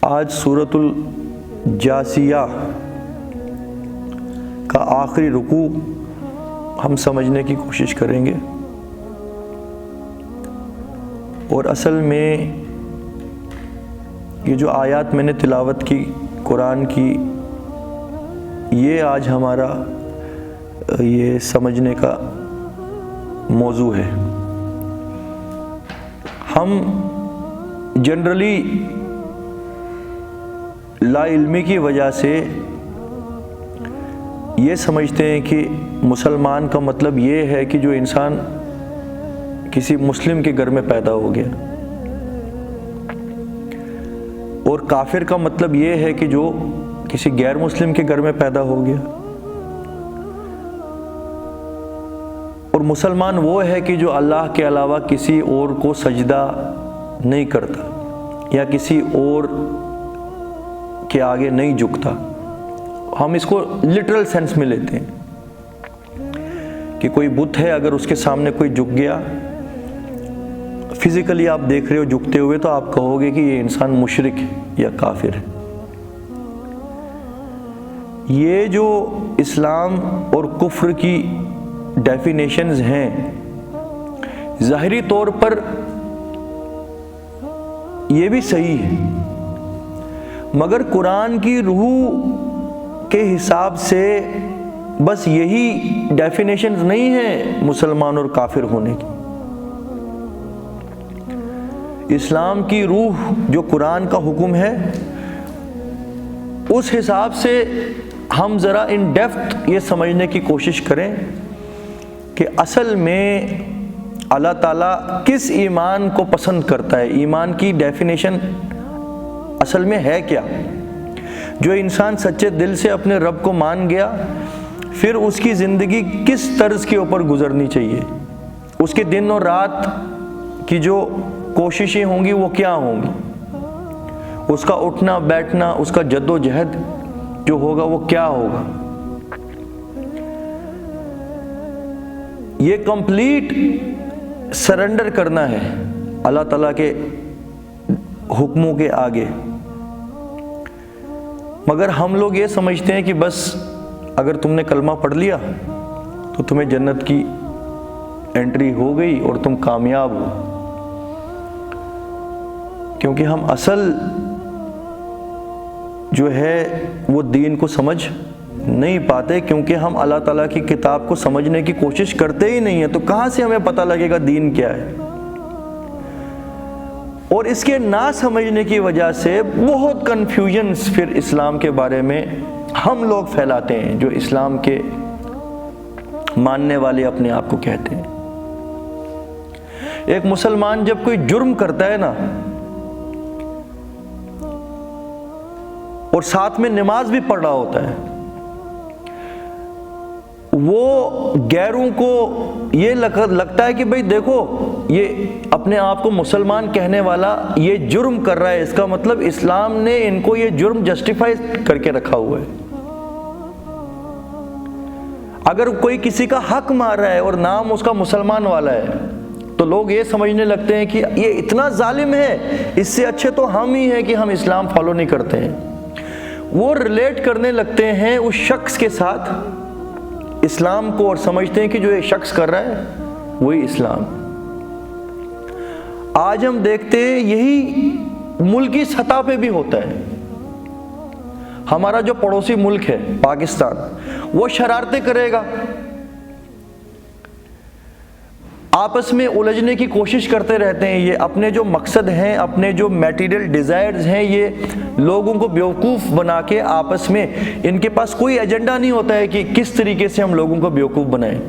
آج سورۃ الجاثیہ کا آخری رکوع ہم سمجھنے کی کوشش کریں گے، اور اصل میں یہ جو آیات میں نے تلاوت کی قرآن کی، یہ آج ہمارا یہ سمجھنے کا موضوع ہے۔ ہم جنرلی لا علمی کی وجہ سے یہ سمجھتے ہیں کہ مسلمان کا مطلب یہ ہے کہ جو انسان کسی مسلم کے گھر میں پیدا ہو گیا، اور کافر کا مطلب یہ ہے کہ جو کسی غیر مسلم کے گھر میں پیدا ہو گیا، اور مسلمان وہ ہے کہ جو اللہ کے علاوہ کسی اور کو سجدہ نہیں کرتا یا کسی اور کے آگے نہیں جھکتا۔ ہم اس کو لٹرل سینس میں لیتے ہیں کہ کوئی بت ہے، اگر اس کے سامنے کوئی جھک گیا، فزیکلی آپ دیکھ رہے ہو جھکتے ہوئے، تو آپ کہو گے کہ یہ انسان مشرک ہے یا کافر ہے۔ یہ جو اسلام اور کفر کی ڈیفینیشنز ہیں، ظاہری طور پر یہ بھی صحیح ہے، مگر قرآن کی روح کے حساب سے بس یہی ڈیفینیشنز نہیں ہیں مسلمان اور کافر ہونے کی۔ اسلام کی روح جو قرآن کا حکم ہے، اس حساب سے ہم ذرا ان ڈیپتھ یہ سمجھنے کی کوشش کریں کہ اصل میں اللہ تعالیٰ کس ایمان کو پسند کرتا ہے، ایمان کی ڈیفینیشن اصل میں ہے کیا۔ جو انسان سچے دل سے اپنے رب کو مان گیا، پھر اس کی زندگی کس طرز کے اوپر گزرنی چاہیے، اس کے دن اور رات کی جو کوششیں ہوں گی وہ کیا ہوں گی، اس کا اٹھنا بیٹھنا، اس کا جد و جہد جو ہوگا وہ کیا ہوگا۔ یہ کمپلیٹ سرنڈر کرنا ہے اللہ تعالیٰ کے حکموں کے آگے۔ مگر ہم لوگ یہ سمجھتے ہیں کہ بس اگر تم نے کلمہ پڑھ لیا تو تمہیں جنت کی انٹری ہو گئی اور تم کامیاب ہو، کیونکہ ہم اصل جو ہے وہ دین کو سمجھ نہیں پاتے، کیونکہ ہم اللہ تعالیٰ کی کتاب کو سمجھنے کی کوشش کرتے ہی نہیں ہیں، تو کہاں سے ہمیں پتہ لگے گا دین کیا ہے۔ اور اس کے نہ سمجھنے کی وجہ سے بہت کنفیوژنز پھر اسلام کے بارے میں ہم لوگ پھیلاتے ہیں، جو اسلام کے ماننے والے اپنے آپ کو کہتے ہیں۔ ایک مسلمان جب کوئی جرم کرتا ہے نا، اور ساتھ میں نماز بھی پڑھ رہا ہوتا ہے، وہ غیروں کو یہ لگتا ہے کہ بھئی دیکھو، یہ اپنے آپ کو مسلمان کہنے والا یہ جرم کر رہا ہے، اس کا مطلب اسلام نے ان کو یہ جرم جسٹیفائی کر کے رکھا ہوا ہے۔ اگر کوئی کسی کا حق مار رہا ہے اور نام اس کا مسلمان والا ہے، تو لوگ یہ سمجھنے لگتے ہیں کہ یہ اتنا ظالم ہے، اس سے اچھے تو ہم ہی ہیں کہ ہم اسلام فالو نہیں کرتے ہیں۔ وہ ریلیٹ کرنے لگتے ہیں اس شخص کے ساتھ اسلام کو، اور سمجھتے ہیں کہ جو یہ شخص کر رہا ہے وہی اسلام۔ آج ہم دیکھتے ہیں یہی ملکی سطح پہ بھی ہوتا ہے۔ ہمارا جو پڑوسی ملک ہے پاکستان، وہ شرارتیں کرے گا، آپس میں الجھنے کی کوشش کرتے رہتے ہیں۔ یہ اپنے جو مقصد ہیں، اپنے جو میٹیریل ڈیزائرز ہیں، یہ لوگوں کو بیوقوف بنا کے آپس میں، ان کے پاس کوئی ایجنڈا نہیں ہوتا ہے کہ کس طریقے سے ہم لوگوں کو بیوقوف بنائیں۔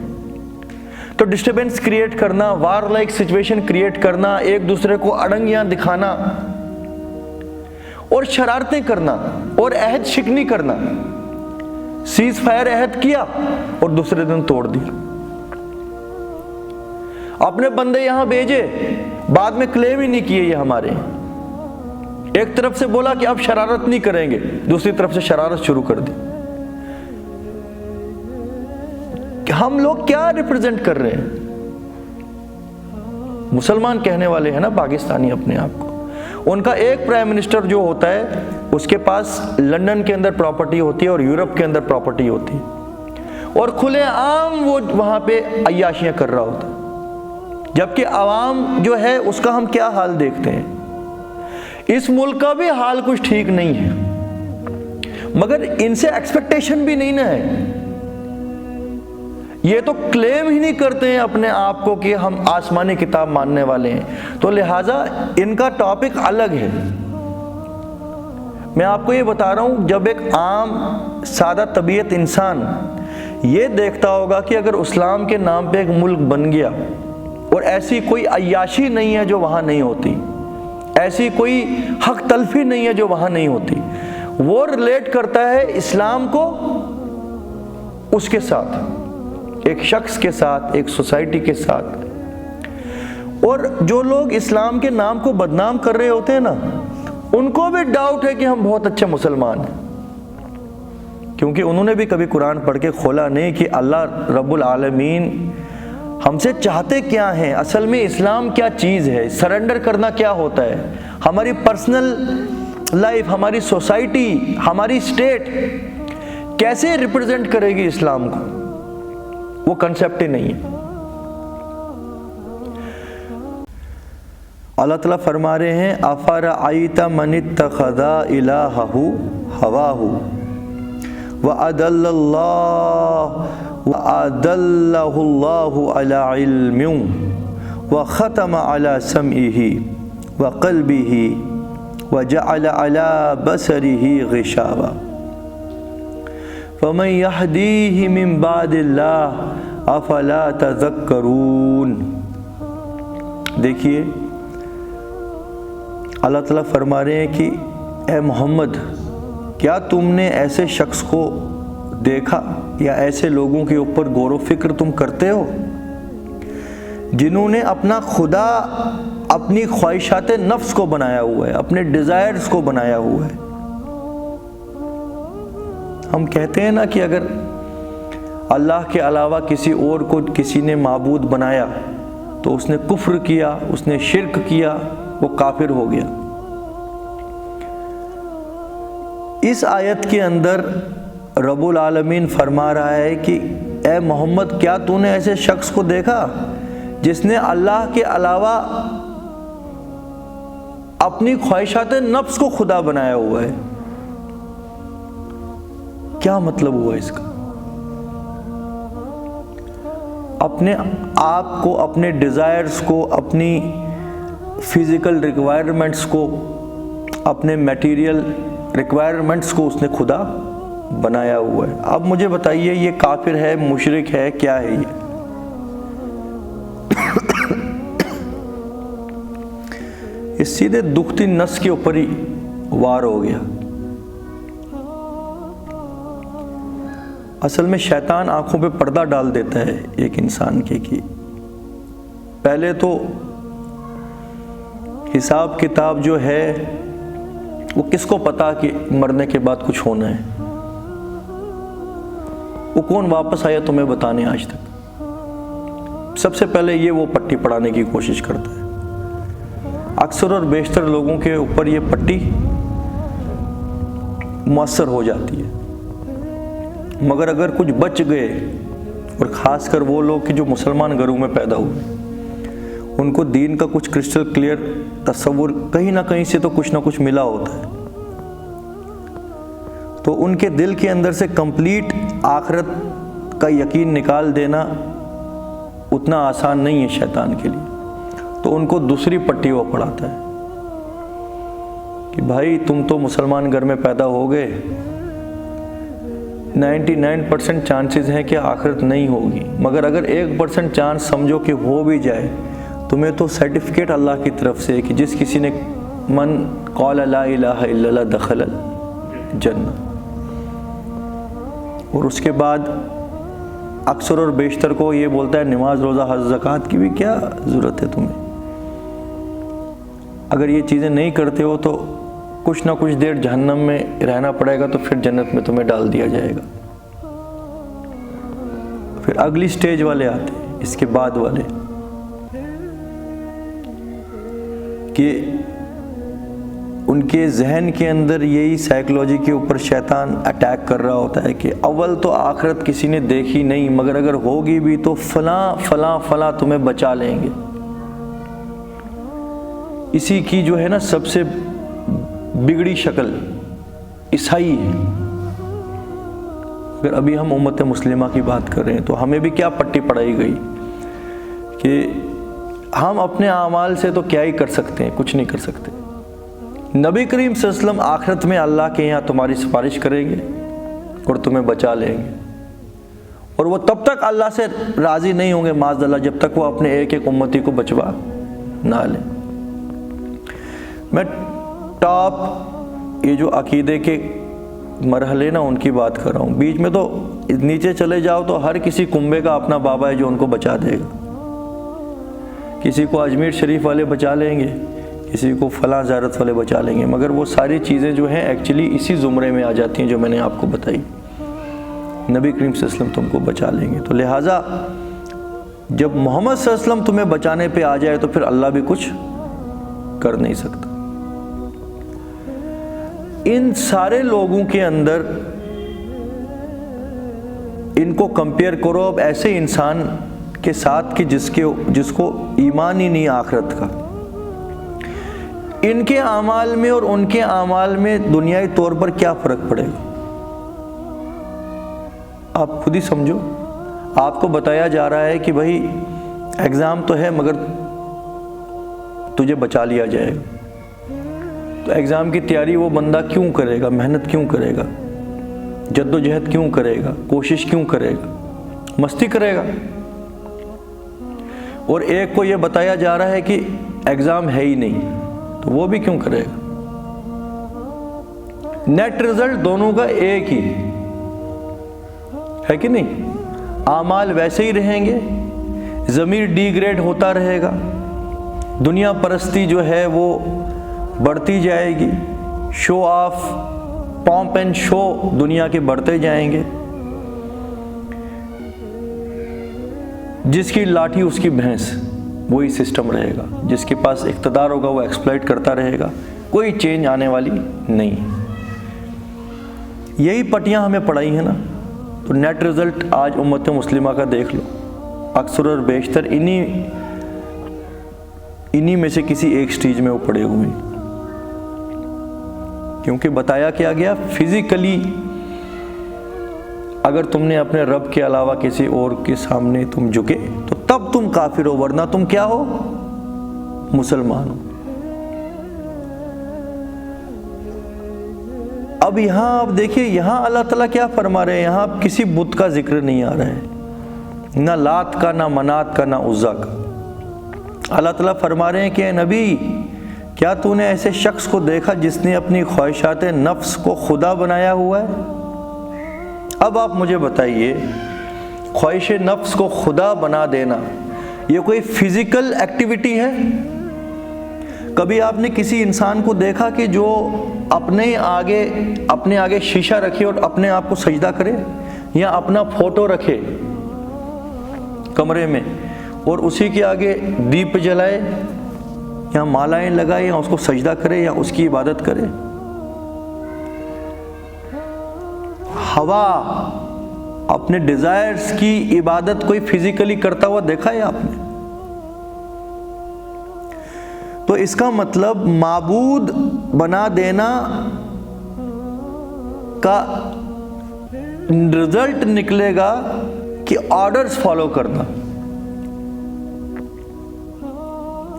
تو ڈسٹربنس کریٹ کرنا، وار لائک سچویشن کریٹ کرنا، ایک دوسرے کو اڑنگیاں دکھانا اور شرارتیں کرنا اور عہد شکنی کرنا۔ سیز فائر عہد کیا اور دوسرے دن توڑ دیا۔ اپنے بندے یہاں بھیجے، بعد میں کلیم ہی نہیں کیے یہ ہمارے۔ ایک طرف سے بولا کہ اب شرارت نہیں کریں گے، دوسری طرف سے شرارت شروع کر دی۔ ہم لوگ کیا ریپرزینٹ کر رہے ہیں؟ مسلمان کہنے والے ہیں نا پاکستانی اپنے آپ کو، ان کا ایک پرائم منسٹر جو ہوتا ہے اس کے پاس لندن کے اندر پراپرٹی ہوتی ہے اور یورپ کے اندر پراپرٹی ہوتی ہے، اور کھلے عام وہ وہاں پہ عیاشیاں کر رہا ہوتا ہے، جبکہ عوام جو ہے اس کا ہم کیا حال دیکھتے ہیں۔ اس ملک کا بھی حال کچھ ٹھیک نہیں ہے، مگر ان سے ایکسپیکٹیشن بھی نہیں نہ ہے، یہ تو کلیم ہی نہیں کرتے ہیں اپنے آپ کو کہ ہم آسمانی کتاب ماننے والے ہیں، تو لہٰذا ان کا ٹاپک الگ ہے۔ میں آپ کو یہ بتا رہا ہوں، جب ایک عام سادہ طبیعت انسان یہ دیکھتا ہوگا کہ اگر اسلام کے نام پہ ایک ملک بن گیا اور ایسی کوئی عیاشی نہیں ہے جو وہاں نہیں ہوتی، ایسی کوئی حق تلفی نہیں ہے جو وہاں نہیں ہوتی، وہ ریلیٹ کرتا ہے اسلام کو اس کے ساتھ، ایک شخص کے ساتھ، ایک سوسائٹی کے ساتھ۔ اور جو لوگ اسلام کے نام کو بدنام کر رہے ہوتے ہیں نا، ان کو بھی ڈاؤٹ ہے کہ ہم بہت اچھے مسلمان ہیں، کیونکہ انہوں نے بھی کبھی قرآن پڑھ کے کھولا نہیں کہ اللہ رب العالمین ہم سے چاہتے کیا ہیں، اصل میں اسلام کیا چیز ہے، سرنڈر کرنا کیا ہوتا ہے، ہماری پرسنل لائف، ہماری سوسائٹی، ہماری اسٹیٹ کیسے ریپرزینٹ کرے گی اسلام کو، وہ کنسیپٹ ہی نہیں ہے۔ اللہ تعالیٰ فرما رہے ہیں أَفَرَأَيْتَ مَنِ اتَّخَذَ إِلَٰهَهُ هَوَاهُ وَأَضَلَّهُ اللَّهُ عَلَىٰ عِلْمٍ وَخَتَمَ عَلَىٰ سَمْعِهِ وَقَلْبِهِ وَجَعَلَ عَلَىٰ بَصَرِهِ غِشَاوَةً فَمَن يَهْدِيهِ مِن بَعْدِ اللَّهِ أَفَلَا تَذَكَّرُونَ۔ دیکھیے اللہ تعالیٰ فرما رہے ہیں کہ اے محمد، کیا تم نے ایسے شخص کو دیکھا یا ایسے لوگوں کے اوپر غور و فکر تم کرتے ہو جنہوں نے اپنا خدا اپنی خواہشات نفس کو بنایا ہوا ہے، اپنے ڈیزائرز کو بنایا ہوا ہے؟ ہم کہتے ہیں نا کہ اگر اللہ کے علاوہ کسی اور کو کسی نے معبود بنایا تو اس نے کفر کیا، اس نے شرک کیا، وہ کافر ہو گیا۔ اس آیت کے اندر رب العالمین فرما رہا ہے کہ اے محمد، کیا تو نے ایسے شخص کو دیکھا جس نے اللہ کے علاوہ اپنی خواہشات نفس کو خدا بنایا ہوا ہے؟ کیا مطلب ہوا اس کا؟ اپنے آپ کو، اپنے ڈیزائرز کو، اپنی فزیکل ریکوائرمنٹس کو، اپنے میٹیریل ریکوائرمنٹس کو اس نے خدا بنایا ہوا ہے۔ اب مجھے بتائیے، یہ کافر ہے، مشرک ہے، کیا ہے یہ؟ اس سیدھے دکھتی نس کے اوپر ہی وار ہو گیا۔ اصل میں شیطان آنکھوں پہ پردہ ڈال دیتا ہے ایک انسان کے، کہ پہلے تو حساب کتاب جو ہے وہ کس کو پتا کہ مرنے کے بعد کچھ ہونا ہے؟ وہ کون واپس آیا تمہیں بتانے آج تک؟ سب سے پہلے یہ وہ پٹی پڑھانے کی کوشش کرتا ہے۔ اکثر اور بیشتر لوگوں کے اوپر یہ پٹی مؤثر ہو جاتی ہے، مگر اگر کچھ بچ گئے، اور خاص کر وہ لوگ کہ جو مسلمان گھروں میں پیدا ہوئے، ان کو دین کا کچھ کرسٹل کلیئر تصور کہیں نہ کہیں سے تو کچھ نہ کچھ ملا ہوتا ہے، تو ان کے دل کے اندر سے کمپلیٹ آخرت کا یقین نکال دینا اتنا آسان نہیں ہے شیطان کے لیے، تو ان کو دوسری پٹی وہ پڑھاتا ہے کہ بھائی تم تو مسلمان گھر میں پیدا ہو گئے، 99% چانسز ہیں کہ آخرت نہیں ہوگی، مگر اگر 1% چانس سمجھو کہ ہو بھی جائے، تمہیں تو سرٹیفکیٹ اللہ کی طرف سے کہ جس کسی نے من قال لا الہ الا اللہ دخل الجنہ۔ اور اس کے بعد اکثر اور بیشتر کو یہ بولتا ہے نماز، روزہ، حج، زکوٰۃ کی بھی کیا ضرورت ہے تمہیں؟ اگر یہ چیزیں نہیں کرتے ہو تو کچھ نہ کچھ دیر جہنم میں رہنا پڑے گا، تو پھر جنت میں تمہیں ڈال دیا جائے گا۔ پھر اگلی سٹیج والے آتے ہیں، اس کے بعد والے، کہ ان کے ذہن کے اندر یہی سائیکلوجی کے اوپر شیطان اٹیک کر رہا ہوتا ہے کہ اول تو آخرت کسی نے دیکھی نہیں، مگر اگر ہوگی بھی تو فلاں فلاں فلاں تمہیں بچا لیں گے۔ اسی کی جو ہے نا سب سے بگڑی شکل عیسائی ہے۔ اگر ابھی ہم امت مسلمہ کی بات کر رہے ہیں تو ہمیں بھی کیا پٹی پڑھائی گئی کہ ہم اپنے اعمال سے تو کیا ہی کر سکتے ہیں، کچھ نہیں کر سکتے۔ نبی کریم صلی اللہ علیہ وسلم آخرت میں اللہ کے یہاں تمہاری سفارش کریں گے اور تمہیں بچا لیں گے، اور وہ تب تک اللہ سے راضی نہیں ہوں گے معاذ اللہ جب تک وہ اپنے ایک ایک امتی کو بچوا نہ لیں۔ میں ٹاپ یہ جو عقیدے کے مرحلے نا ان کی بات کر رہا ہوں، بیچ میں تو نیچے چلے جاؤ تو ہر کسی کنبے کا اپنا بابا ہے جو ان کو بچا دے گا۔ کسی کو اجمیر شریف والے بچا لیں گے، کسی کو فلاں زیارت والے بچا لیں گے، مگر وہ ساری چیزیں جو ہیں ایکچولی اسی زمرے میں آ جاتی ہیں جو میں نے آپ کو بتائی۔ نبی کریم صلی اللہ علیہ وسلم تم کو بچا لیں گے، تو لہٰذا جب محمد صلی اللہ علیہ وسلم تمہیں بچانے پہ آ جائے تو پھر اللہ بھی کچھ کر نہیں سکتا۔ ان سارے لوگوں کے اندر ان کو کمپیئر کرو اب ایسے انسان کے ساتھ کہ جس کو ایمان ہی نہیں آخرت کا۔ ان کے اعمال میں اور ان کے اعمال میں دنیائی طور پر کیا فرق پڑے گا؟ آپ خود ہی سمجھو۔ آپ کو بتایا جا رہا ہے کہ بھائی ایگزام تو ہے مگر تجھے بچا لیا جائے گا، تو ایگزام کی تیاری وہ بندہ کیوں کرے گا، محنت کیوں کرے گا، جد و جہد کیوں کرے گا، کوشش کیوں کرے گا؟ مستی کرے گا۔ اور ایک کو یہ بتایا جا رہا ہے کہ ایگزام ہے ہی نہیں تو وہ بھی کیوں کرے گا؟ نیٹ رزلٹ دونوں کا ایک ہی ہے کہ نہیں؟ اعمال ویسے ہی رہیں گے، ضمیر ڈی گریڈ ہوتا رہے گا، دنیا پرستی جو ہے وہ بڑھتی جائے گی، شو آف پومپ اینڈ شو دنیا کے بڑھتے جائیں گے، جس کی لاٹھی اس کی بھینس، وہی سسٹم رہے گا، جس کے پاس اقتدار ہوگا وہ ایکسپلائٹ کرتا رہے گا، کوئی چینج آنے والی نہیں۔ یہی پٹیاں ہمیں پڑھائی ہیں نا، تو نیٹ رزلٹ آج امت مسلمہ کا دیکھ لو، اکثر اور بیشتر انہی میں سے کسی ایک سٹیج میں وہ پڑے ہوئے ہیں، کیونکہ بتایا کیا گیا فزیکلی اگر تم نے اپنے رب کے علاوہ کسی اور کے سامنے تم جھکے تو تب تم کافر ہو، ورنہ تم کیا ہو؟ مسلمان ہو۔ اب یہاں آپ دیکھیے، یہاں اللہ تعالیٰ کیا فرما رہے ہیں؟ یہاں کسی بت کا ذکر نہیں آ رہا ہے، نہ لات کا، نہ منات کا، نہ عزا کا۔ اللہ تعالیٰ فرما رہے ہیں کہ اے نبی، کیا تو نے ایسے شخص کو دیکھا جس نے اپنی خواہشات نفس کو خدا بنایا ہوا ہے؟ اب آپ مجھے بتائیے، خواہش نفس کو خدا بنا دینا یہ کوئی فزیکل ایکٹیویٹی ہے؟ کبھی آپ نے کسی انسان کو دیکھا کہ جو اپنے آگے شیشہ رکھے اور اپنے آپ کو سجدہ کرے، یا اپنا فوٹو رکھے کمرے میں اور اسی کے آگے دیپ جلائے یا مالائیں لگائے یا اس کو سجدہ کرے یا اس کی عبادت کرے؟ ہوا اپنے ڈیزائرز کی عبادت کوئی فزیکلی کرتا ہوا دیکھا ہے آپ نے؟ تو اس کا مطلب معبود بنا دینا کا رزلٹ نکلے گا کہ آرڈرز فالو کرنا۔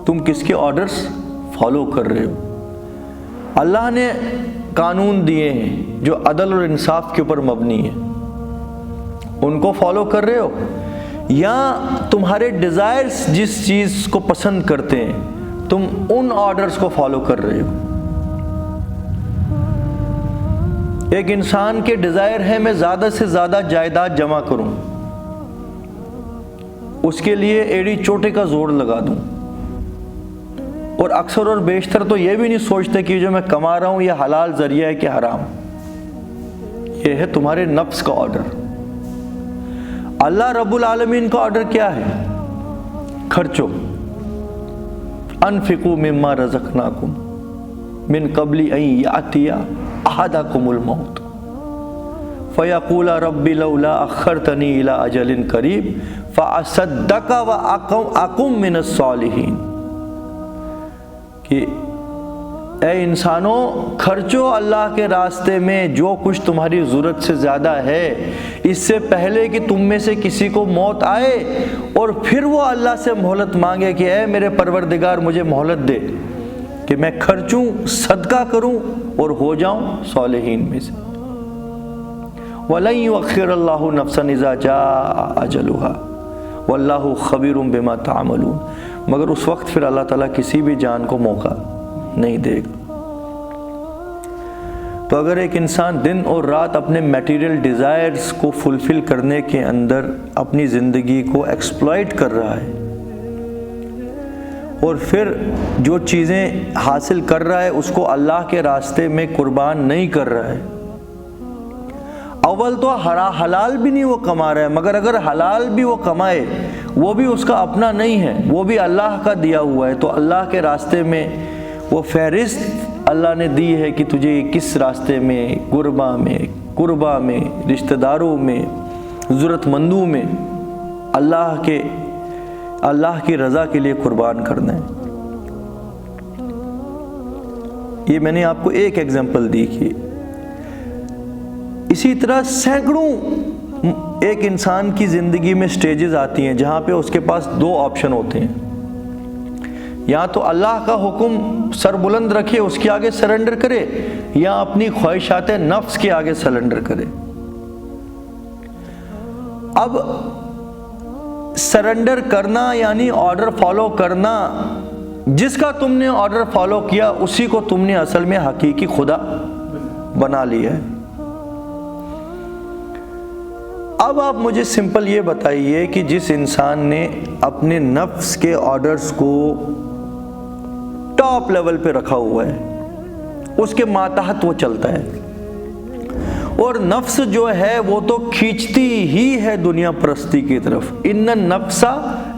تم کس کے آرڈرز فالو کر رہے ہو؟ اللہ نے قانون دیے ہیں جو عدل اور انصاف کے اوپر مبنی ہیں، ان کو فالو کر رہے ہو، یا تمہارے ڈیزائرز جس چیز کو پسند کرتے ہیں تم ان آرڈرز کو فالو کر رہے ہو؟ ایک انسان کے ڈیزائر ہے میں زیادہ سے زیادہ جائیداد جمع کروں، اس کے لیے ایڑی چوٹے کا زور لگا دوں، اور اکثر اور بیشتر تو یہ بھی نہیں سوچتے کہ جو میں کما رہا ہوں یہ حلال ذریعہ ہے کہ حرام۔ یہ ہے تمہارے نفس کا آرڈر۔ اللہ رب العالمین کا آرڈر کیا ہے؟ خرچو، انفقوا مما رزقناکم، من قبل ان یأتی احدکم الموت فیقول رب لولا اخرتنی الی اجل قریب فاصدق واکن من الصالحین، کہ اے انسانوں خرچو اللہ کے راستے میں جو کچھ تمہاری ضرورت سے زیادہ ہے، اس سے پہلے کہ تم میں سے کسی کو موت آئے اور پھر وہ اللہ سے مہلت مانگے کہ اے میرے پروردگار مجھے مہلت دے کہ میں خرچوں، صدقہ کروں اور ہو جاؤں صالحین میں سے۔ وَلَن يُؤَخِّرَ اللَّهُ نَفْسًا إِذَا جَاءَ أَجَلُهَا وَاللَّهُ خَبِيرٌ بِمَا تَعْمَلُونَ، مگر اس وقت پھر اللہ تعالیٰ کسی بھی جان کو موقع نہیں دے گا۔ تو اگر ایک انسان دن اور رات اپنے میٹیریل ڈیزائرز کو فلفل کرنے کے اندر اپنی زندگی کو ایکسپلائٹ کر رہا ہے اور پھر جو چیزیں حاصل کر رہا ہے اس کو اللہ کے راستے میں قربان نہیں کر رہا ہے، اول تو حلال بھی نہیں وہ کما رہا ہے، مگر اگر حلال بھی وہ کمائے وہ بھی اس کا اپنا نہیں ہے، وہ بھی اللہ کا دیا ہوا ہے، تو اللہ کے راستے میں وہ فہرست اللہ نے دی ہے کہ تجھے کس راستے میں، قربا میں، رشتہ داروں میں، ضرورت مندوں میں اللہ کی رضا کے لیے قربان کرنا ہے۔ یہ میں نے آپ کو ایک ایگزامپل دی کہ اسی طرح سینکڑوں ایک انسان کی زندگی میں سٹیجز آتی ہیں جہاں پہ اس کے پاس دو آپشن ہوتے ہیں، یا تو اللہ کا حکم سر بلند رکھے، اس کے آگے سرنڈر کرے، یا اپنی خواہشات نفس کے آگے سرنڈر کرے۔ اب سرنڈر کرنا یعنی آرڈر فالو کرنا، جس کا تم نے آرڈر فالو کیا اسی کو تم نے اصل میں حقیقی خدا بنا لیا ہے۔ اب آپ مجھے سمپل یہ بتائیے کہ جس انسان نے اپنے نفس کے آرڈرز کو ٹاپ لیول پہ رکھا ہوا ہے، اس کے ماتحت وہ چلتا ہے، اور نفس جو ہے وہ تو کھینچتی ہی ہے دنیا پرستی کی طرف، ان النفس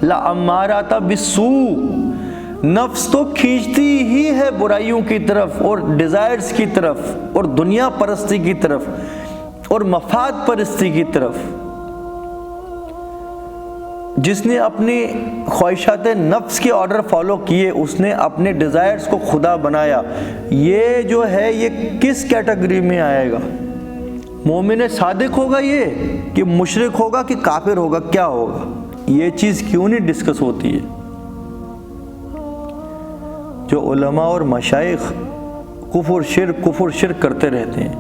لامارۃ بالسوء، نفس تو کھینچتی ہی ہے برائیوں کی طرف اور ڈیزائرز کی طرف اور دنیا پرستی کی طرف اور مفاد پرستی کی طرف۔ جس نے اپنی خواہشات نفس کے آرڈر فالو کیے، اس نے اپنے ڈیزائرز کو خدا بنایا، یہ جو ہے یہ کس کیٹیگری میں آئے گا؟ مومن صادق ہوگا یہ کہ مشرک ہوگا کہ کافر ہوگا، کیا ہوگا؟ یہ چیز کیوں نہیں ڈسکس ہوتی ہے؟ جو علماء اور مشائخ کفر شرک کرتے رہتے ہیں،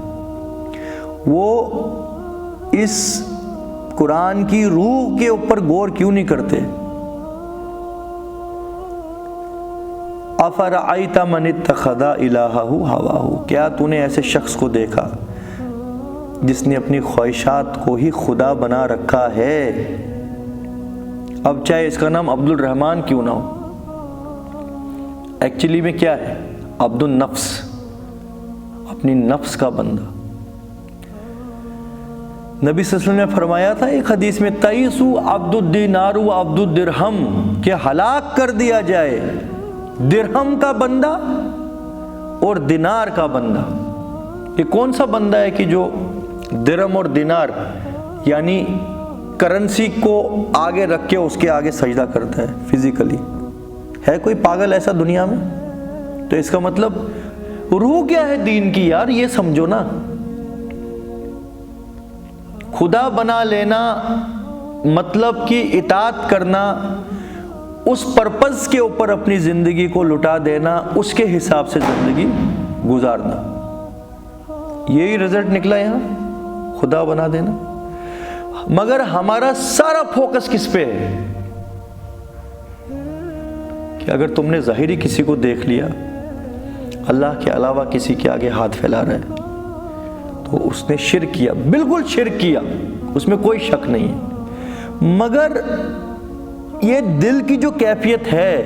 وہ اس قرآن کی روح کے اوپر غور کیوں نہیں کرتے؟ افرأیت من اتخذ الہہ ہواہ، کیا تو نے ایسے شخص کو دیکھا جس نے اپنی خواہشات کو ہی خدا بنا رکھا ہے؟ اب چاہے اس کا نام عبد الرحمن کیوں نہ ہو، ایکچولی میں کیا ہے؟ عبد النفس، اپنی نفس کا بندہ۔ نبی صلی اللہ علیہ وسلم نے فرمایا تھا ایک حدیث میں، تئیسو عبد الدینار و عبد الدرہم، کہ ہلاک کر دیا جائے درہم کا بندہ اور دینار کا بندہ۔ یہ کون سا بندہ ہے کہ جو درہم اور دینار یعنی کرنسی کو آگے رکھ کے اس کے آگے سجدہ کرتا ہے فزیکلی؟ ہے کوئی پاگل ایسا دنیا میں؟ تو اس کا مطلب روح کیا ہے دین کی یار، یہ سمجھو نا۔ خدا بنا لینا مطلب کہ اطاعت کرنا، اس پرپز کے اوپر اپنی زندگی کو لٹا دینا، اس کے حساب سے زندگی گزارنا، یہی رزلٹ نکلا یہاں، خدا بنا دینا۔ مگر ہمارا سارا فوکس کس پہ ہے کہ اگر تم نے ظاہری کسی کو دیکھ لیا اللہ کے علاوہ کسی کے آگے ہاتھ پھیلا رہا ہے تو اس نے شرک کیا، بالکل شرک کیا، اس میں کوئی شک نہیں ہے۔ مگر یہ دل کی جو کیفیت ہے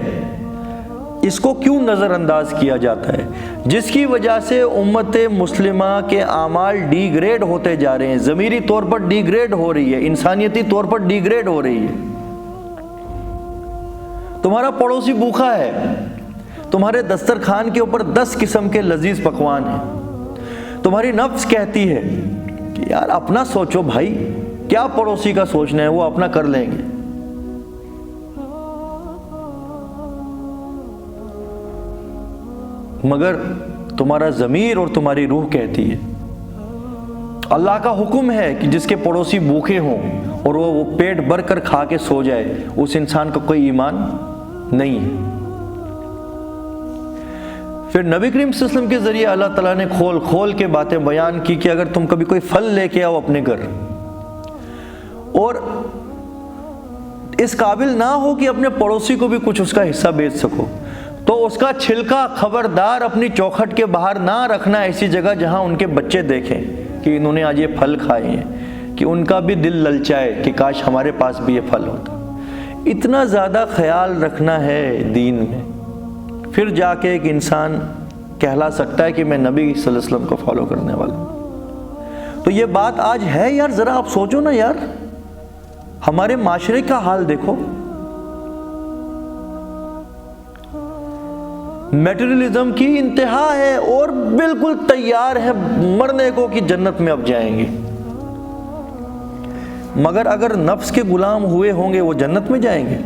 اس کو کیوں نظر انداز کیا جاتا ہے؟ جس کی وجہ سے امت مسلمہ کے اعمال ڈی گریڈ ہوتے جا رہے ہیں، ضمیری طور پر ڈی گریڈ ہو رہی ہے، انسانیتی طور پر ڈی گریڈ ہو رہی ہے۔ تمہارا پڑوسی بھوکا ہے تمہارے دسترخوان کے اوپر 10 قسم کے لذیذ پکوان ہیں، تمہاری نفس کہتی ہے کہ یار اپنا سوچو بھائی، کیا پڑوسی کا سوچنا ہے، وہ اپنا کر لیں گے۔ مگر تمہارا ضمیر اور تمہاری روح کہتی ہے، اللہ کا حکم ہے کہ جس کے پڑوسی بھوکے ہوں اور وہ پیٹ بھر کر کھا کے سو جائے، اس انسان کا کوئی ایمان نہیں ہے۔ پھر نبی کریم صلی اللہ علیہ وسلم کے ذریعے اللہ تعالیٰ نے کھول کھول کے باتیں بیان کی کہ اگر تم کبھی کوئی پھل لے کے آؤ اپنے گھر اور اس قابل نہ ہو کہ اپنے پڑوسی کو بھی کچھ اس کا حصہ بیچ سکو، تو اس کا چھلکا خبردار اپنی چوکھٹ کے باہر نہ رکھنا ایسی جگہ جہاں ان کے بچے دیکھیں کہ انہوں نے آج یہ پھل کھائے ہیں، کہ ان کا بھی دل للچائے کہ کاش ہمارے پاس بھی یہ پھل ہوتا۔ اتنا زیادہ خیال رکھنا ہے دین میں، پھر جا کے ایک انسان کہلا سکتا ہے کہ میں نبی صلی اللہ علیہ وسلم کو فالو کرنے والا ہوں۔ تو یہ بات آج ہے یار، ذرا آپ سوچو نا یار، ہمارے معاشرے کا حال دیکھو، میٹیریلزم کی انتہا ہے اور بالکل تیار ہے مرنے کو کہ جنت میں اب جائیں گے، مگر اگر نفس کے غلام ہوئے ہوں گے وہ جنت میں جائیں گے؟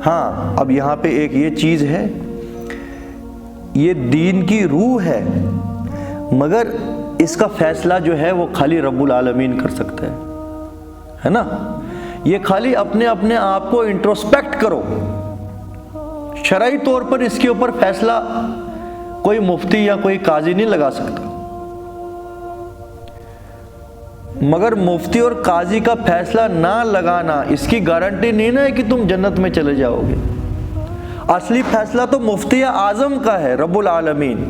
ہاں، اب یہاں پہ ایک یہ چیز ہے، یہ دین کی روح ہے، مگر اس کا فیصلہ جو ہے وہ خالی رب العالمین کر سکتا ہے نا۔ یہ خالی اپنے آپ کو انٹروسپیکٹ کرو، شرعی طور پر اس کے اوپر فیصلہ کوئی مفتی یا کوئی قاضی نہیں لگا سکتا، مگر مفتی اور قاضی کا فیصلہ نہ لگانا اس کی گارنٹی نہیں نا ہے کہ تم جنت میں چلے جاؤ گے۔ اصلی فیصلہ تو مفتی اعظم کا ہے، رب العالمین۔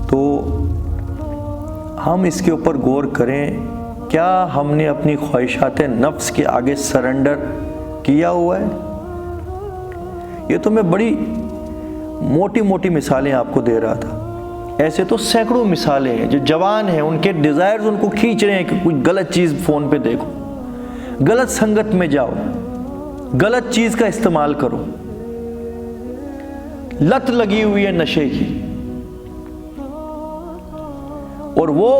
تو ہم اس کے اوپر غور کریں، کیا ہم نے اپنی خواہشات نفس کے آگے سرنڈر کیا ہوا ہے؟ یہ تو میں بڑی موٹی موٹی مثالیں آپ کو دے رہا تھا، ایسے تو سینکڑوں مثالیں ہیں۔ جو جوان ہیں ان کے ڈیزائرز ان کو کھینچ رہے ہیں کہ کوئی غلط چیز فون پہ دیکھو، غلط سنگت میں جاؤ، غلط چیز کا استعمال کرو، لت لگی ہوئی ہے نشے کی، اور وہ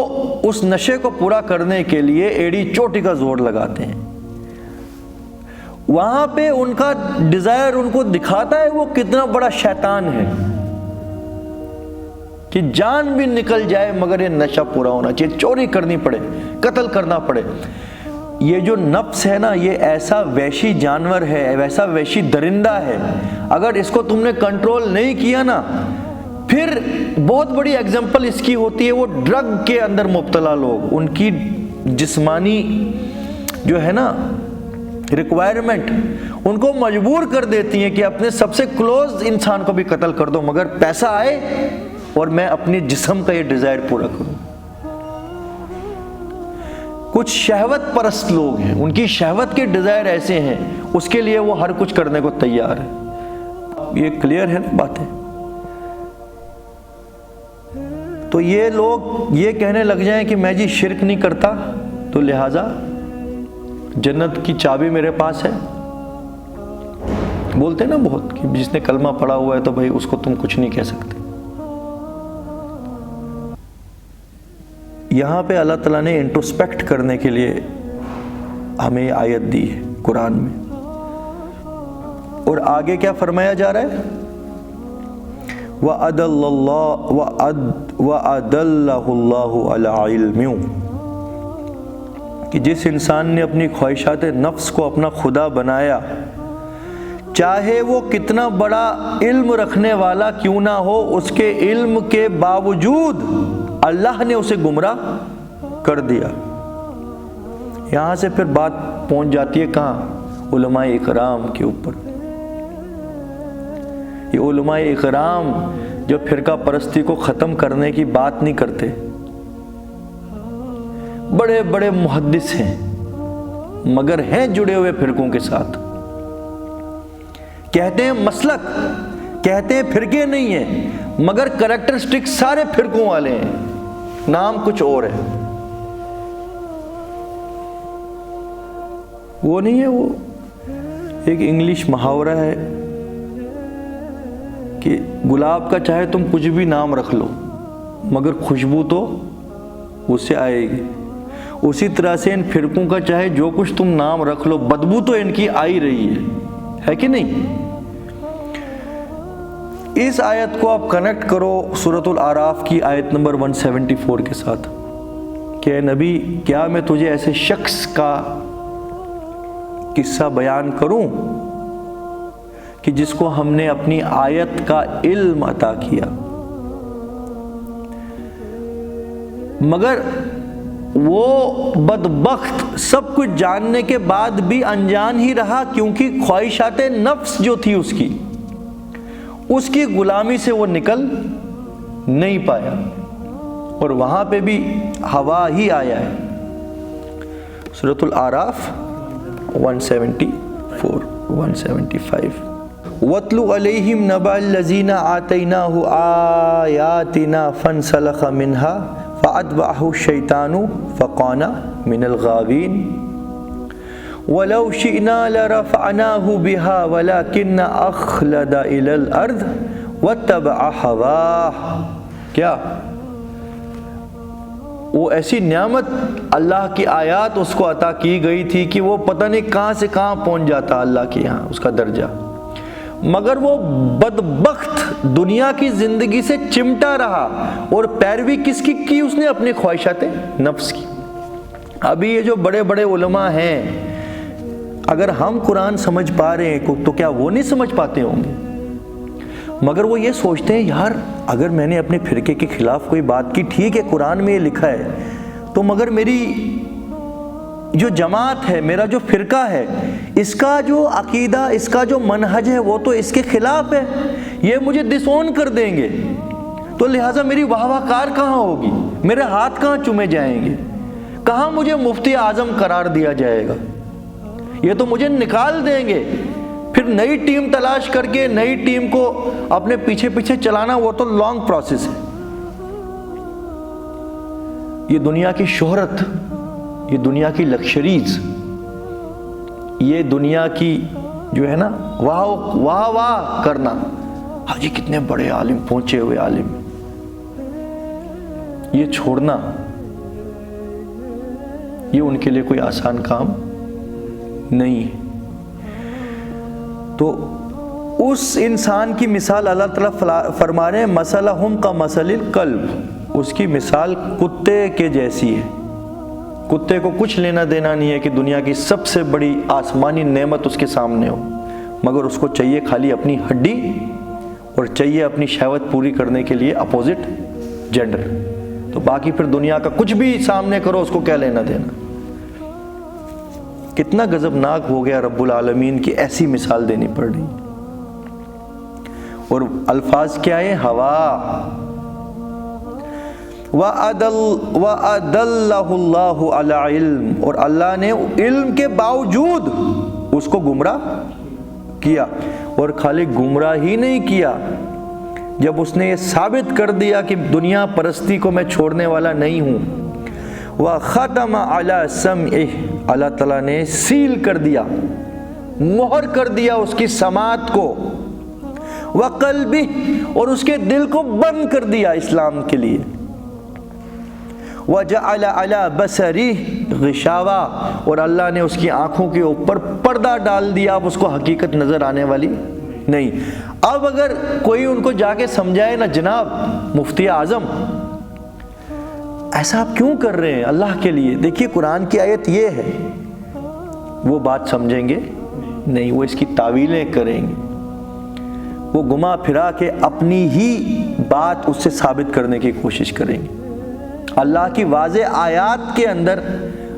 اس نشے کو پورا کرنے کے لیے ایڑی چوٹی کا زور لگاتے ہیں۔ وہاں پہ ان کا ڈیزائر ان کو دکھاتا ہے وہ کتنا بڑا شیطان ہے، کہ جان بھی نکل جائے مگر یہ نشہ پورا ہونا چاہیے، چوری کرنی پڑے، قتل کرنا پڑے۔ یہ جو نفس ہے نا، یہ ایسا وحشی جانور ہے، ویسا وحشی درندہ ہے، اگر اس کو تم نے کنٹرول نہیں کیا نا، پھر بہت بڑی ایگزامپل اس کی ہوتی ہے وہ ڈرگ کے اندر مبتلا لوگ، ان کی جسمانی جو ہے نا ریکوائرمنٹ ان کو مجبور کر دیتی ہیں کہ اپنے سب سے کلوز انسان کو بھی قتل کر دو مگر پیسہ آئے اور میں اپنے جسم کا یہ ڈیزائر پورا کروں۔ کچھ شہوت پرست لوگ ہیں، ان کی شہوت کے ڈیزائر ایسے ہیں، اس کے لیے وہ ہر کچھ کرنے کو تیار ہے۔ یہ کلیئر ہے نا باتیں؟ تو یہ لوگ یہ کہنے لگ جائیں کہ میں جی شرک نہیں کرتا تو لہٰذا جنت کی چابی میرے پاس ہے۔ بولتے نا بہت کہ جس نے کلمہ پڑھا ہوا ہے تو بھائی اس کو تم کچھ نہیں کہہ سکتے۔ یہاں پہ اللہ تعالیٰ نے انٹروسپیکٹ کرنے کے لیے ہمیں آیت دی ہے قرآن میں، اور آگے کیا فرمایا جا رہا ہے؟ وَأَدَلَّهُ اللَّهُ عَلَىٰ عِلْمٍ، کہ جس انسان نے اپنی خواہشات نفس کو اپنا خدا بنایا، چاہے وہ کتنا بڑا علم رکھنے والا کیوں نہ ہو، اس کے علم کے باوجود اللہ نے اسے گمراہ کر دیا۔ یہاں سے پھر بات پہنچ جاتی ہے کہاں؟ علماء اکرام کے اوپر۔ یہ علماء اکرام جو فرقہ پرستی کو ختم کرنے کی بات نہیں کرتے، بڑے بڑے محدث ہیں مگر ہیں جڑے ہوئے فرقوں کے ساتھ، کہتے ہیں مسلک، کہتے ہیں فرقے نہیں ہیں مگر کریکٹرسٹک سارے فرقوں والے ہیں، نام کچھ اور ہے۔ وہ نہیں ہے وہ ایک انگلش محاورہ ہے کہ گلاب کا چاہے تم کچھ بھی نام رکھ لو مگر خوشبو تو اس سے آئے گی، اسی طرح سے ان فرقوں کا چاہے جو کچھ تم نام رکھ لو بدبو تو ان کی آ ہی رہی ہے کہ نہیں؟ اس آیت کو آپ کنیکٹ کرو سورۃ الاعراف کی آیت نمبر 174 کے ساتھ کہ اے نبی کیا میں تجھے ایسے شخص کا قصہ بیان کروں کہ جس کو ہم نے اپنی آیت کا علم عطا کیا مگر وہ بدبخت سب کچھ جاننے کے بعد بھی انجان ہی رہا، کیونکہ خواہشات نفس جو تھی اس کی غلامی سے وہ نکل نہیں پایا، اور وہاں پہ بھی ہوا ہی آیا ہے۔ سورۃ الاعراف 174 175 وَاتْلُ عَلَيْهِمْ نَبَأَ الَّذِينَ آتَيْنَاهُ آيَاتِنَا فَانْسَلَخَ مِنْهَا فَأَتْبَعَهُ الشَّيْطَانُ فَكَانَ مِنَ الْغَاوِينَ وَلَوْ شِئْنَا لَرَفَعْنَاهُ بِهَا وَلَكِنَّ أَخْلَدَ إِلَى الْأَرْضِ وَاتَّبَعَ هَوَاهُ۔ کیا وہ ایسی نعمت اللہ کی آیات اس کو عطا کی گئی تھی کہ وہ پتہ نہیں کہاں سے کہاں پہنچ جاتا اللہ کے یہاں اس کا درجہ، مگر وہ بدبخت دنیا کی زندگی سے چمٹا رہا اور پیروی کس کی اس نے؟ اپنی خواہشات نفس کی۔ ابھی یہ جو بڑے بڑے علماء ہیں، اگر ہم قرآن سمجھ پا رہے ہیں تو کیا وہ نہیں سمجھ پاتے ہوں گے؟ مگر وہ یہ سوچتے ہیں یار اگر میں نے اپنے فرقے کے خلاف کوئی بات کی، ٹھیک ہے قرآن میں یہ لکھا ہے تو مگر میری جو جماعت ہے، میرا جو فرقہ ہے، اس کا جو عقیدہ، اس کا جو منہج ہے وہ تو اس کے خلاف ہے، یہ مجھے ڈس اون کر دیں گے، تو لہٰذا میری واہ واہ کار کہاں ہوگی؟ میرے ہاتھ کہاں چومے جائیں گے؟ کہاں مجھے مفتی اعظم قرار دیا جائے گا؟ یہ تو مجھے نکال دیں گے۔ پھر نئی ٹیم تلاش کر کے نئی ٹیم کو اپنے پیچھے پیچھے چلانا وہ تو لانگ پروسیس ہے۔ یہ دنیا کی شہرت، یہ دنیا کی لکشریز، یہ دنیا کی جو ہے نا واہ واہ واہ کرنا، ہاں جی کتنے بڑے عالم، پہنچے ہوئے عالم، یہ چھوڑنا یہ ان کے لیے کوئی آسان کام نہیں ہے۔ تو اس انسان کی مثال اللہ تعالیٰ فرما رہے ہیں مثلہم کمثل الکلب، اس کی مثال کتے کے جیسی ہے۔ کتے کو کچھ لینا دینا نہیں ہے کہ دنیا کی سب سے بڑی آسمانی نعمت اس کے سامنے ہو، مگر اس کو چاہیے خالی اپنی ہڈی اور چاہیے اپنی شہوت پوری کرنے کے لیے اپوزٹ جینڈر، تو باقی پھر دنیا کا کچھ بھی سامنے کرو اس کو کیا لینا دینا۔ کتنا غضبناک ہو گیا رب العالمین کی ایسی مثال دینی پڑ رہی، اور الفاظ کیا ہے؟ ہوا۔ وَأَدَلَّهُ اللَّهُ عَلَى عِلْمٍ، اور اللہ نے علم کے باوجود اس کو گمراہ کیا، اور خالی گمراہ ہی نہیں کیا، جب اس نے یہ ثابت کر دیا کہ دنیا پرستی کو میں چھوڑنے والا نہیں ہوں، وَخَتَمَ عَلَى سَمْعِهِ، اللہ تعالیٰ نے سیل کر دیا، مہر کر دیا اس کی سماعت کو، وَقَلْبِهِ، اور اس کے دل کو بند کر دیا اسلام کے لیے، وَجَعَلَ عَلَى بَصَرِهِ غِشَاوَةً، اور اللہ نے اس کی آنکھوں کے اوپر پردہ ڈال دیا، اب اس کو حقیقت نظر آنے والی نہیں۔ اب اگر کوئی ان کو جا کے سمجھائے نا جناب مفتی اعظم ایسا آپ کیوں کر رہے ہیں اللہ کے لیے، دیکھیے قرآن کی آیت یہ ہے، وہ بات سمجھیں گے نہیں، وہ اس کی تعویلیں کریں گے، وہ گما پھرا کے اپنی ہی بات اس سے ثابت کرنے کی کوشش کریں گے، اللہ کی واضح آیات کے اندر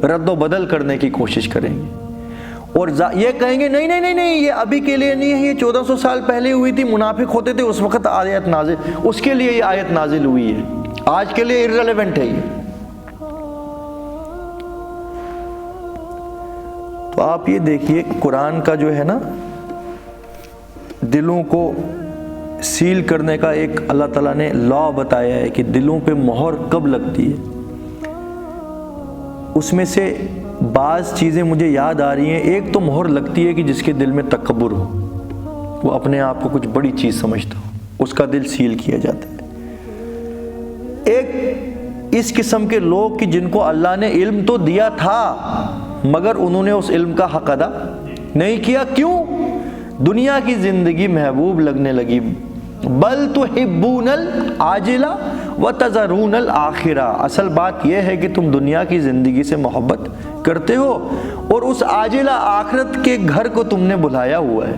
رد و بدل کرنے کی کوشش کریں گے، اور یہ کہیں گے نہیں نہیں نہیں نہیں یہ ابھی کے لیے نہیں ہے، یہ 1400 سال پہلے ہوئی تھی، منافق ہوتے تھے اس وقت آیت نازل، اس کے لیے یہ آیت نازل ہوئی ہے، آج کے لیے irrelevant ہے یہ۔ تو آپ یہ دیکھیے قرآن کا جو ہے نا دلوں کو سیل کرنے کا ایک اللہ تعالیٰ نے لا بتایا ہے کہ دلوں پہ مہر کب لگتی ہے، اس میں سے بعض چیزیں مجھے یاد آ رہی ہیں. ایک تو مہر لگتی ہے کہ جس کے دل میں تکبر ہو، وہ اپنے آپ کو کچھ بڑی چیز سمجھتا ہو، اس کا دل سیل کیا جاتا ہے. ایک اس قسم کے لوگ کہ جن کو اللہ نے علم تو دیا تھا مگر انہوں نے اس علم کا حق ادا نہیں کیا. کیوں؟ دنیا کی زندگی محبوب لگنے لگی. بل تحبون العاجلہ وتذرون الآخرہ. اصل بات یہ ہے کہ تم دنیا کی زندگی سے محبت کرتے ہو اور اس عاجلہ آخرت کے گھر کو تم نے بلایا ہوا ہے.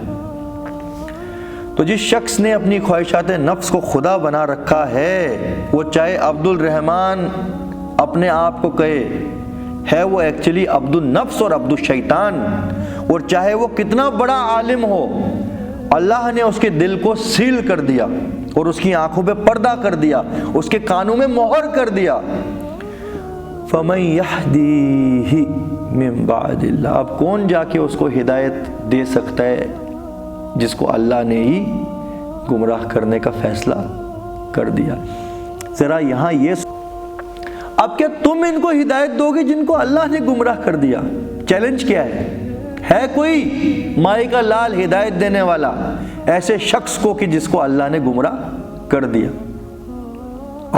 تو جس شخص نے اپنی خواہشات نفس کو خدا بنا رکھا ہے، وہ چاہے عبد الرحمن اپنے آپ کو کہے، ہے وہ ایکچولی عبد النفس اور عبد الشیطان. اور چاہے وہ کتنا بڑا عالم ہو، اللہ نے اس کے دل کو سیل کر دیا اور اس کی آنکھوں پہ پردہ کر دیا، اس کے کانوں میں مہر کر دیا. فَمَن يَهْدِيهِ مِن بَعْدِ اللَّهِ. اب کون جا کے اس کو ہدایت دے سکتا ہے جس کو اللہ نے ہی گمراہ کرنے کا فیصلہ کر دیا. ذرا یہاں یہ اب کیا تم ان کو ہدایت دو گے جن کو اللہ نے گمراہ کر دیا؟ چیلنج کیا ہے کوئی مائی کا لال ہدایت دینے والا ایسے شخص کو کہ جس کو اللہ نے گمراہ کر دیا؟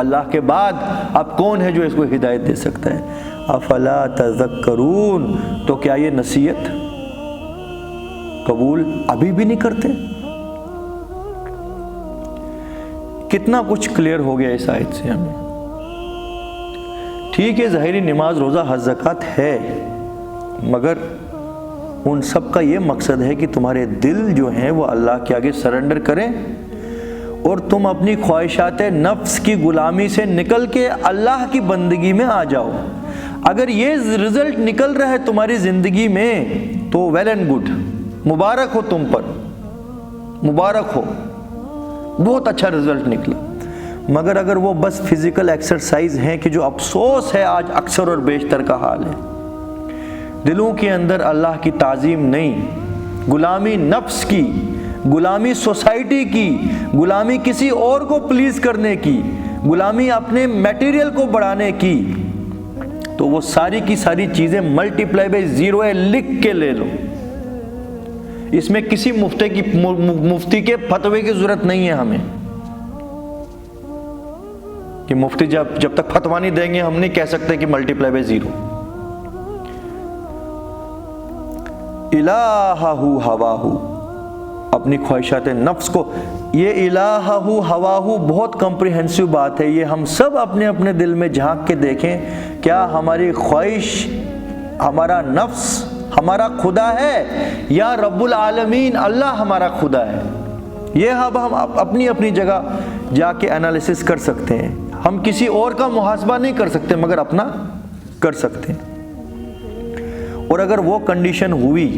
اللہ کے بعد اب کون ہے جو اس کو ہدایت دے سکتا ہے؟ افلا تذکرون. تو کیا یہ نصیحت قبول ابھی بھی نہیں کرتے؟ کتنا کچھ کلیئر ہو گیا اس آیت سے ہمیں. ٹھیک ہے، ظاہری نماز روزہ حج زکوٰۃ ہے، مگر ان سب کا یہ مقصد ہے کہ تمہارے دل جو ہیں وہ اللہ کے آگے سرنڈر کریں اور تم اپنی خواہشات نفس کی غلامی سے نکل کے اللہ کی بندگی میں آ جاؤ. اگر یہ رزلٹ نکل رہا ہے تمہاری زندگی میں تو ویل اینڈ گڈ، مبارک ہو تم پر، مبارک ہو، بہت اچھا رزلٹ نکلا. مگر اگر وہ بس فزیکل ایکسرسائز ہیں کہ جو افسوس ہے آج اکثر اور بیشتر کا حال ہے، دلوں کے اندر اللہ کی تعظیم نہیں، غلامی نفس کی، غلامی سوسائٹی کی، غلامی کسی اور کو پلیز کرنے کی، غلامی اپنے میٹیریل کو بڑھانے کی، تو وہ ساری کی ساری چیزیں ملٹی پلائی بائی 0 ہے، لکھ کے لے لو. اس میں کسی مفتی کے فتوے کی ضرورت نہیں ہے ہمیں کہ مفتی جب تک فتوا نہیں دیں گے ہم نہیں کہہ سکتے کہ ملٹی پلائی بائی 0. الہہ ہواہ، اپنی خواہشات نفس کو، یہ الہہ ہواہ بہت کمپریہنسو بات ہے. یہ ہم سب اپنے اپنے دل میں جھانک کے دیکھیں، کیا ہماری خواہش، ہمارا نفس ہمارا خدا ہے یا رب العالمین اللہ ہمارا خدا ہے؟ یہ اب ہم اپنی اپنی جگہ جا کے انالیسس کر سکتے ہیں. ہم کسی اور کا محاسبہ نہیں کر سکتے مگر اپنا کر سکتے ہیں. اور اگر وہ کنڈیشن ہوئی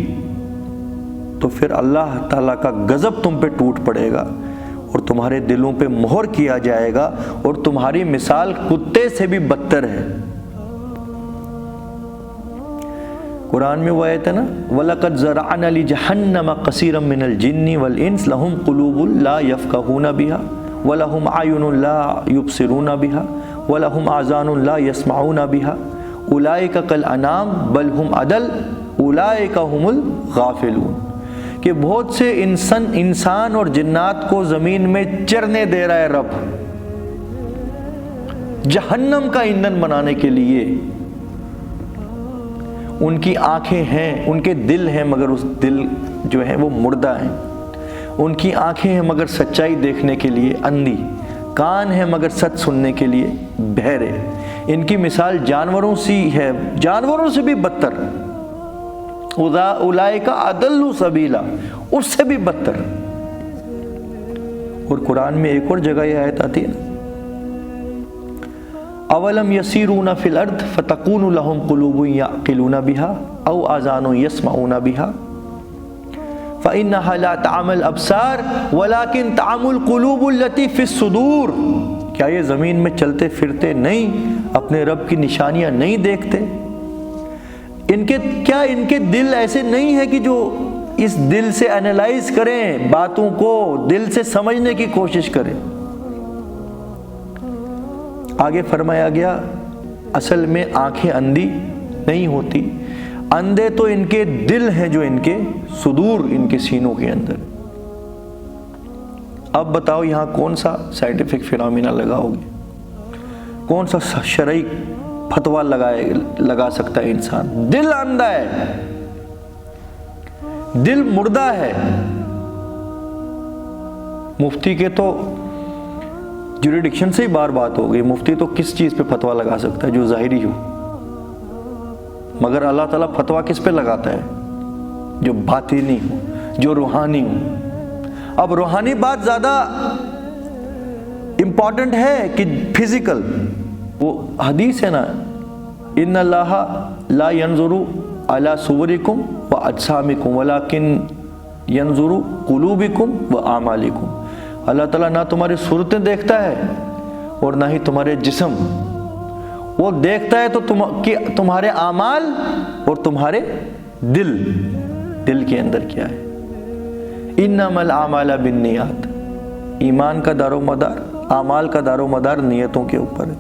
تو پھر اللہ تعالیٰ کا غضب تم پہ ٹوٹ پڑے گا اور تمہارے دلوں پہ مہر کیا جائے گا اور تمہاری مثال کتے سے بھی بدتر ہے. قرآن میں وہ آیت ہے نا، وَلَقَدْ زَرَعْنَا لِجَهَنَّمَ كَثِيرًا مِّنَ الْجِنِّ وَالْإِنسِ لَهُمْ قُلُوبٌ لَا يَفْقَهُونَ بِهَا وَلَهُمْ أَعْيُنٌ لَا يُبْصِرُونَ بِهَا وَلَهُمْ آذَانٌ لَا يَسْمَعُونَ بِهَا اولئک کالانعام بل ہم اضل اولئک هم الغافلون. کہ بہت سے انسان اور جنات کو زمین میں چرنے دے رہا ہے رب، جہنم کا ایندھن بنانے کے لیے. ان کی آنکھیں ہیں، ان کے دل ہیں، مگر اس دل جو ہیں وہ مردہ ہیں. ان کی آنکھیں ہیں مگر سچائی دیکھنے کے لیے اندھی، کان ہیں مگر سچ سننے کے لیے بہرے. ان کی مثال جانوروں سی ہے، جانوروں سے بھی بدتر. اولئک اضل سبیلا، اس سے بھی بدتر. اور قرآن میں ایک اور جگہ یہ آیت آتی ہے نا، اولم یسیرون فی الارض فتکون لهم قلوب یعقلون بها او آذان یسمعون بها فانها لا تعمی الابصار ولکن تعمی القلوب التي فی الصدور. کیا یہ زمین میں چلتے پھرتے نہیں اپنے رب کی نشانیاں نہیں دیکھتے؟ ان کے دل ایسے نہیں ہے کہ جو اس دل سے انالائز کریں باتوں کو، دل سے سمجھنے کی کوشش کریں. آگے فرمایا گیا اصل میں آنکھیں اندھی نہیں ہوتی، اندھے تو ان کے دل ہیں جو ان کے صدور، ان کے سینوں کے اندر۔ اب بتاؤ یہاں کون سا سائنٹیفک فینومینا لگاؤ گے، کون سا شرعی فتویٰ لگا سکتا ہے انسان؟ دل اندھا ہے، دل مردہ ہے۔ مفتی کے تو جوریڈکشن سے ہی بار بات ہو گئی، مفتی تو کس چیز پہ فتویٰ لگا سکتا ہے جو ظاہری ہو، مگر اللہ تعالیٰ فتویٰ کس پہ لگاتا ہے؟ جو باطنی ہو، جو روحانی ہو۔ اب روحانی بات زیادہ امپورٹنٹ ہے کہ فزیکل؟ وہ حدیث ہے نا، ان اللہ لا ينظر الى صورکم واجسامکم ولکن ينظر قلوبکم واعمالکم۔ اللہ تعالیٰ نہ تمہاری صورتیں دیکھتا ہے اور نہ ہی تمہارے جسم، وہ دیکھتا ہے تو تمہارے اعمال اور تمہارے دل کے اندر کیا ہے۔ انما الاعمال بالنیات، ایمان کا دار و مدار، اعمال کا دار و مدار نیتوں کے اوپر ہے۔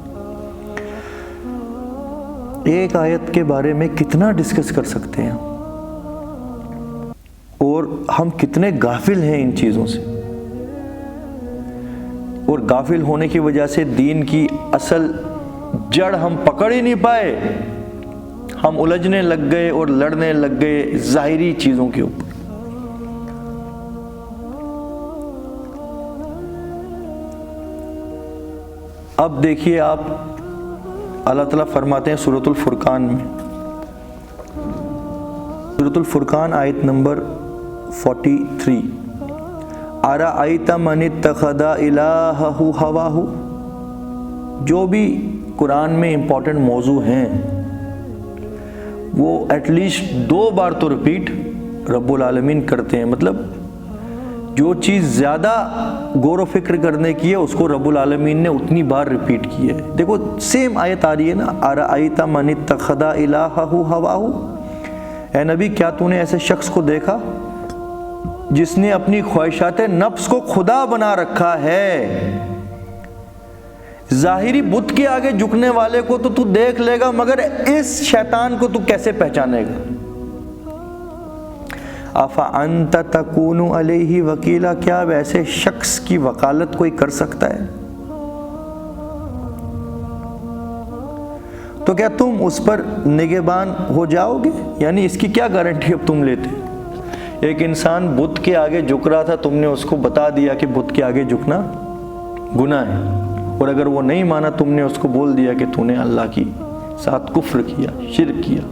ایک آیت کے بارے میں کتنا ڈسکس کر سکتے ہیں اور ہم کتنے غافل ہیں ان چیزوں سے، اور غافل ہونے کی وجہ سے دین کی اصل جڑ ہم پکڑ ہی نہیں پائے، ہم الجھنے لگ گئے اور لڑنے لگ گئے ظاہری چیزوں کے اوپر۔ اب دیکھیے آپ، اللہ تعالیٰ فرماتے ہیں سورۃ الفرقان میں، سورۃ الفرقان آیت نمبر 43، أَرَأَيْتَ مَنِ اتَّخَذَ إِلَٰهَهُ هَوَاهُ۔ جو بھی قرآن میں امپورٹنٹ موضوع ہیں وہ ایٹ لیسٹ 2 بار تو ریپیٹ رب العالمین کرتے ہیں، مطلب جو چیز زیادہ غور و فکر کرنے کی ہے اس کو رب العالمین نے اتنی بار ریپیٹ کی ہے۔ دیکھو سیم آیت آ رہی ہے نا، أَرَأَيْتَ مَنِ اتَّخَذَ إِلَٰهَهُ هَوَاهُ۔ اے نبی کیا تو نے ایسے شخص کو دیکھا جس نے اپنی خواہشات نفس کو خدا بنا رکھا ہے؟ ظاہری بت کے آگے جھکنے والے کو تو دیکھ لے گا، مگر اس شیطان کو تو کیسے پہچانے گا؟ أَفَأَنْتَ تَكُونُ عَلَيْهِ وَكِيلًا، کیا ویسے شخص کی وکالت کوئی کر سکتا ہے؟ تو کیا تم اس پر نگہبان ہو جاؤ گے؟ یعنی اس کی کیا گارنٹی اب تم لیتے؟ ایک انسان بت کے آگے جھک رہا تھا، تم نے اس کو بتا دیا کہ بت کے آگے جھکنا گناہ ہے، اور اگر وہ نہیں مانا تم نے اس کو بول دیا کہ تو نے اللہ کی ساتھ کفر کیا، شرک کیا۔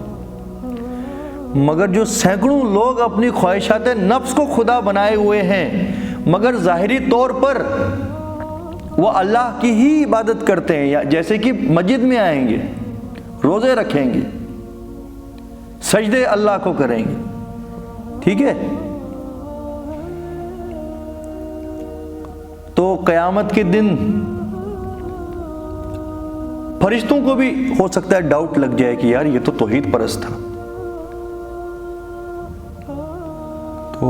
مگر جو سینکڑوں لوگ اپنی خواہشات نفس کو خدا بنائے ہوئے ہیں، مگر ظاہری طور پر وہ اللہ کی ہی عبادت کرتے ہیں، یا جیسے کہ مسجد میں آئیں گے، روزے رکھیں گے، سجدے اللہ کو کریں گے، ٹھیک ہے، تو قیامت کے دن فرشتوں کو بھی ہو سکتا ہے ڈاؤٹ لگ جائے کہ یار یہ تو توحید پرست تھا، تو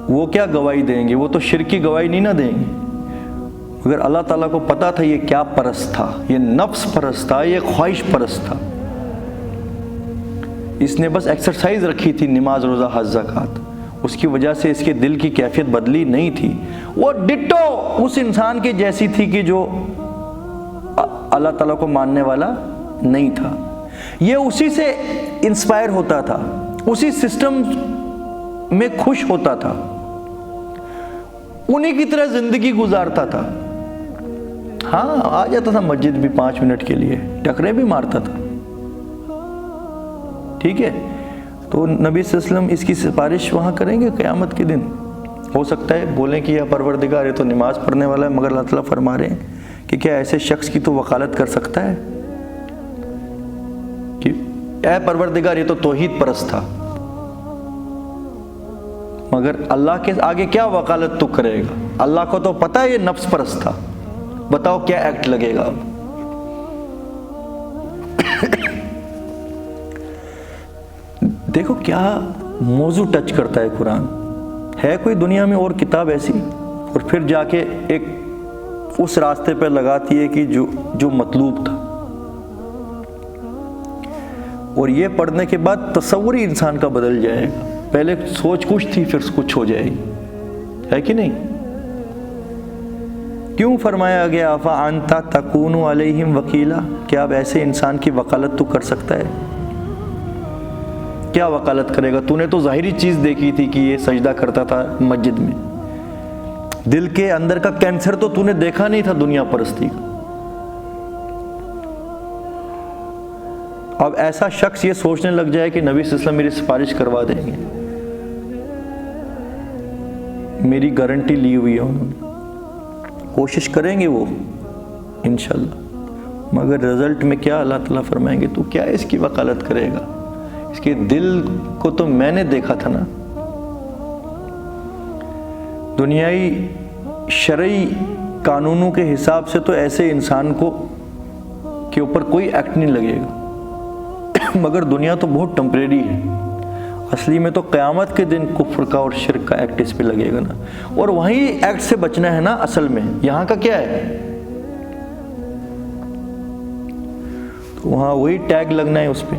وہ کیا گواہی دیں گے؟ وہ تو شرک کی گواہی نہیں نہ دیں گے، مگر اللہ تعالیٰ کو پتا تھا یہ کیا پرست تھا، یہ نفس پرست تھا، یہ خواہش پرست تھا، اس نے بس ایکسرسائز رکھی تھی، نماز روزہ حج زکوٰۃ، اس کی وجہ سے اس کے دل کی کیفیت بدلی نہیں تھی، وہ ڈٹو اس انسان کی جیسی تھی کہ جو اللہ تعالیٰ کو ماننے والا نہیں تھا۔ یہ اسی سے انسپائر ہوتا تھا، اسی سسٹم میں خوش ہوتا تھا، انہی کی طرح زندگی گزارتا تھا۔ ہاں آ جاتا تھا مسجد بھی 5 منٹ کے لیے، ٹکرے بھی مارتا تھا، ٹھیک ہے، تو نبی صلی اللہ علیہ وسلم اس کی سفارش وہاں کریں گے قیامت کے دن۔ ہو سکتا ہے بولیں کہ یا پروردگار یہ تو نماز پڑھنے والا ہے، مگر اللہ تعالیٰ فرما رہے ہیں کہ کیا ایسے شخص کی تو وکالت کر سکتا ہے کہ اے پروردگار یہ تو توحید پرست تھا، مگر اللہ کے آگے کیا وکالت تو کرے گا؟ اللہ کو تو پتہ ہے یہ نفس پرست تھا، بتاؤ کیا ایکٹ لگے گا اب؟ دیکھو کیا موضوع ٹچ کرتا ہے قرآن، ہے کوئی دنیا میں اور کتاب ایسی؟ اور پھر جا کے ایک اس راستے پہ لگاتی ہے کہ جو مطلوب تھا۔ اور یہ پڑھنے کے بعد تصور ہی انسان کا بدل جائے گا. پہلے سوچ کچھ تھی پھر کچھ ہو جائے گی, ہے کہ نہیں؟ کیوں فرمایا گیا افانت تکون علیہم وکیلا؟ کیا اب ایسے انسان کی وکالت تو کر سکتا ہے؟ کیا وکالت کرے گا؟ تو نے تو ظاہری چیز دیکھی تھی کہ یہ سجدہ کرتا تھا مسجد میں, دل کے اندر کا کینسر تو نے دیکھا نہیں تھا دنیا پرستی کا. اب ایسا شخص یہ سوچنے لگ جائے کہ نبی صلی اللہ علیہ وسلم میری سفارش کروا دیں گے, میری گارنٹی لی ہوئی ہے انہوں نے, کوشش کریں گے وہ انشاءاللہ, مگر رزلٹ میں کیا اللہ تعالیٰ فرمائیں گے تو کیا اس کی وکالت کرے گا؟ اس کے دل کو تو میں نے دیکھا تھا نا. دنیائی شرعی قانونوں کے حساب سے تو ایسے انسان کے اوپر کوئی ایکٹ نہیں لگے گا, مگر دنیا تو بہت ٹمپریری ہے. اصلی میں تو قیامت کے دن کفر کا اور شرک کا ایکٹ اس پہ لگے گا نا, اور وہیں ایکٹ سے بچنا ہے نا. اصل میں یہاں کا کیا ہے؟ تو وہاں وہی ٹیگ لگنا ہے اس پہ,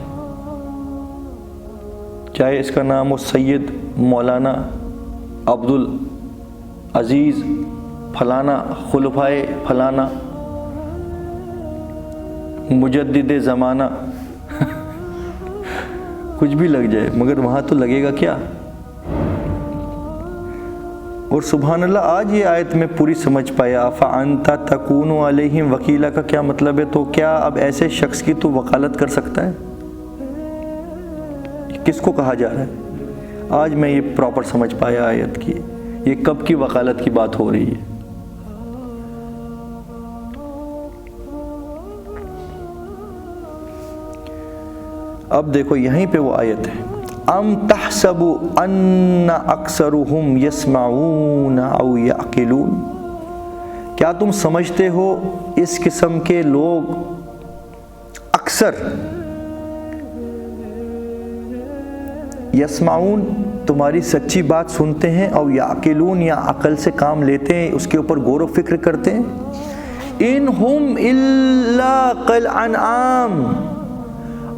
چاہے اس کا نام ہو سید مولانا عبد العزیز فلانا خلفائے فلانا مجدد زمانہ, کچھ بھی لگ جائے, مگر وہاں تو لگے گا کیا؟ اور سبحان اللہ آج یہ آیت میں پوری سمجھ پایا. افانت تکون علیہم وکیلا کا کیا مطلب ہے؟ تو کیا اب ایسے شخص کی تو وکالت کر سکتا ہے؟ کس کو کہا جا رہا ہے؟ آج میں یہ پراپر سمجھ پایا آیت کی, یہ کب کی وکالت کی بات ہو رہی ہے. اب دیکھو یہیں پہ وہ آیت ہے, ام تحسب ان اکثرهم یسمعون او یعقلون, کیا تم سمجھتے ہو اس قسم کے لوگ اکثر, یسمعون تمہاری سچی بات سنتے ہیں, او یعقلون یا عقل سے کام لیتے ہیں, اس کے اوپر غور و فکر کرتے ہیں. ان ہم الا کالانعام,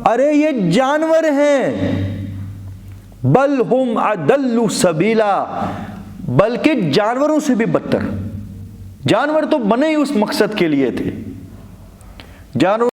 ارے یہ جانور ہیں, بل ہم اضل سبیلا, بلکہ جانوروں سے بھی بدتر. جانور تو بنے ہی اس مقصد کے لیے تھے, جانور